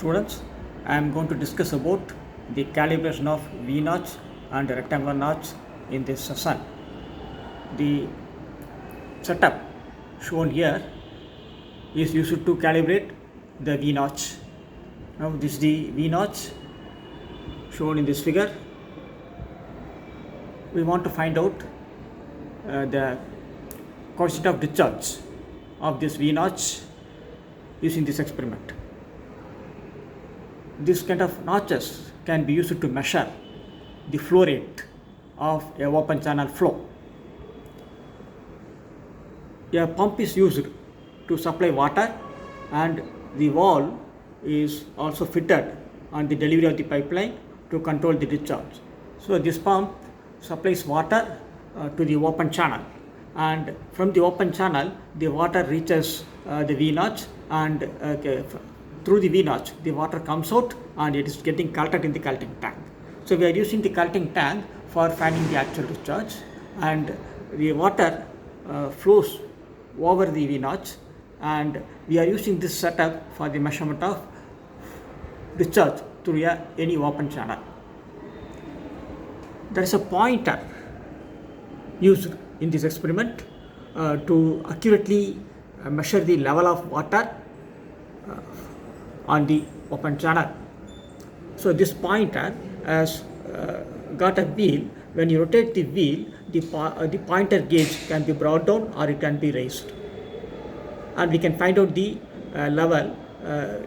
Students, I am going to discuss about the calibration of V notch and rectangular notch in this session. The setup shown here is used to calibrate the V notch. Now this is the V notch shown in this figure. We want to find out the coefficient of discharge of this V notch using this experiment. This kind of notches can be used to measure the flow rate of a open channel flow. A pump is used to supply water and the valve is also fitted on the delivery of the pipeline to control the discharge. So this pump supplies water to the open channel, and from the open channel the water reaches the V notch, and through the V notch the water comes out and it is getting collected in the collecting tank. So we are using the collecting tank for finding the actual discharge, and the water flows over the V notch, and we are using this setup for the measurement of discharge through any open channel. There is a pointer used in this experiment to accurately measure the level of water on the open channel. So this pointer has got a wheel. When you rotate the wheel, the pointer gauge can be brought down or it can be raised, and we can find out the level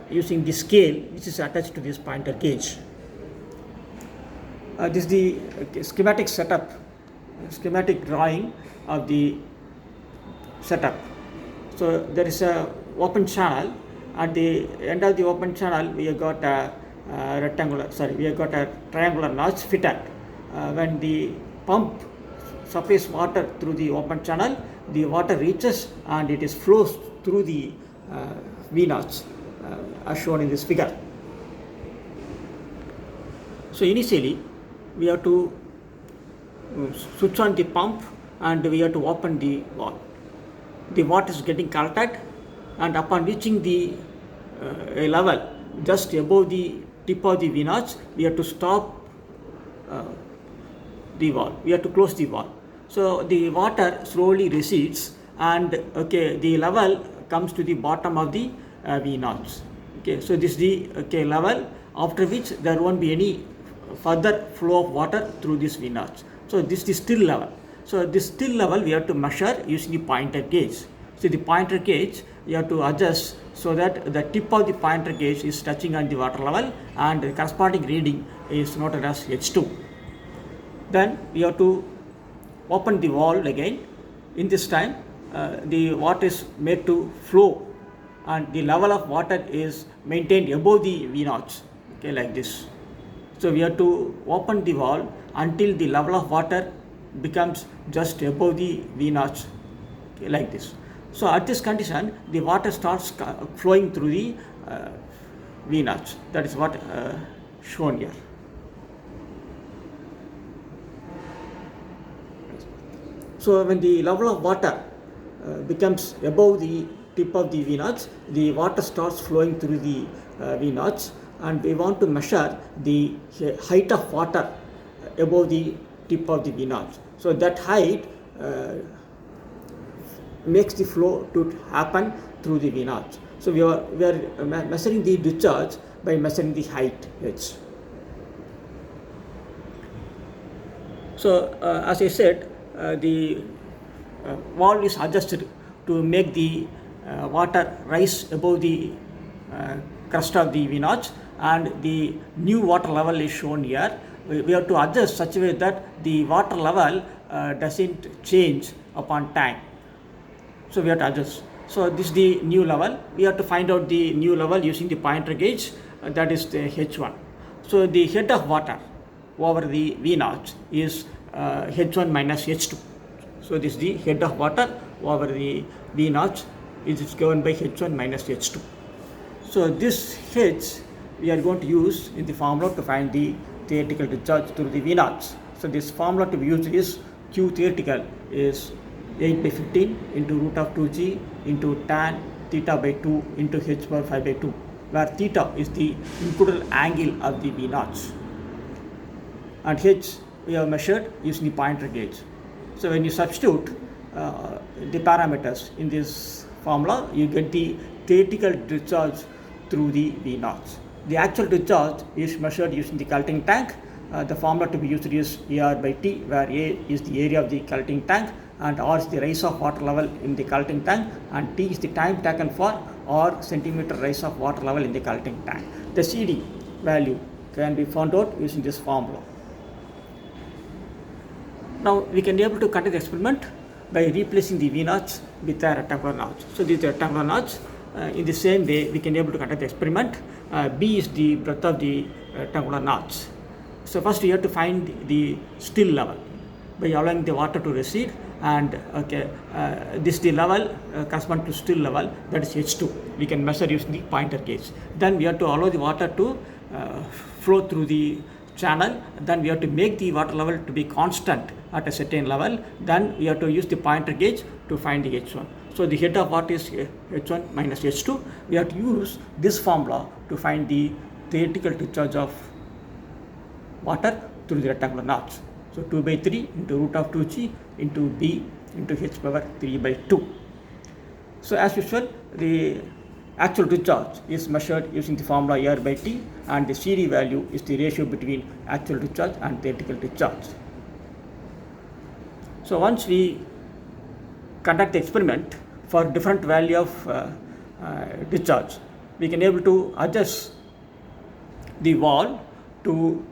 using the scale which is attached to this pointer gauge. This is the schematic drawing of the setup. So there is a open channel. At the end of the open channel, we have got a triangular notch fitted. When the pump supplies water through the open channel, the water reaches and it is flows through the V notch as shown in this figure. So initially we have to switch on the pump and we have to open the valve. The water is getting collected, and upon reaching the a level just above the tip of the V notch, we have to stop the valve. We have to close the valve. So the water slowly recedes, and the level comes to the bottom of the V notch. So this is the level after which there won't be any further flow of water through this V notch. So this is the still level. So this still level we have to measure using the pointer gauge. So the pointer gauge you have to adjust so that the tip of the pointer gauge is touching on the water level, and the corresponding reading is noted as H2. Then we have to open the valve again. In this time the water is made to flow, and the level of water is maintained above the V notch, like this. So we have to open the valve until the level of water becomes just above the V notch, like this. So at this condition the water starts flowing through the V notch. That is what shown here. So when the level of water becomes above the tip of the V notch, the water starts flowing through the V notch, and we want to measure the height of water above the tip of the V notch. So that height makes the flow to happen through the V notch. So we are measuring the discharge by measuring the height h. So as I said, the valve is adjusted to make the water rise above the crest of the V notch, and the new water level is shown here. We have to adjust such a way that the water level doesn't change upon time. So we have to adjust. So this is the new level. We have to find out the new level using the pointer gauge, that is the H1. So the head of water over the V notch is H1 minus H2. So this is the head of water over the V notch, is given by H1 minus H2. So this H we are going to use in the formula to find the theoretical discharge through the V notch. So this formula to be used is Q theoretical is 8 by 15 into root of 2g into tan theta by 2 into h power 5 by 2, where theta is the included angle of the V naught. And H we have measured using the pointer gauge. So when you substitute the parameters in this formula, you get the theoretical discharge through the V naught. The actual discharge is measured using the collecting tank. The formula to be used is AR by T, where A is the area of the collecting tank and R is the rise of water level in the collecting tank, and T is the time taken for R centimeter rise of water level in the collecting tank. The CD value can be found out using this formula. Now we can be able to conduct the experiment by replacing the V naught with a rectangular notch. So this is a rectangular notch. In the same way, we can be able to conduct the experiment. B is the breadth of the rectangular notch. So first we have to find the still level by allowing the water to recede, and this is the level corresponding to still level, that is H2. We can measure using the pointer gauge. Then we have to allow the water to flow through the channel. Then we have to make the water level to be constant at a certain level. Then we have to use the pointer gauge to find the H1. So the head of water is H1 minus H2. We have to use this formula to find the theoretical discharge of water through the rectangular notch. So 2 by 3 into root of 2g into b into h power 3 by 2. So as usual, the actual discharge is measured using the formula R by T, and the CD value is the ratio between actual discharge and theoretical discharge. So once we conduct the experiment for different value of discharge, we can able to adjust the valve to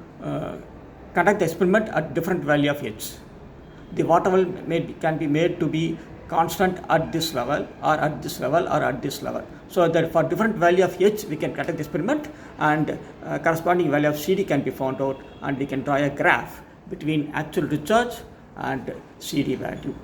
conduct the experiment at different value of H. The water level can be made to be constant at this level or at this level or at this level. So that for different value of H we can conduct the experiment, and corresponding value of CD can be found out, and we can draw a graph between actual discharge and CD value.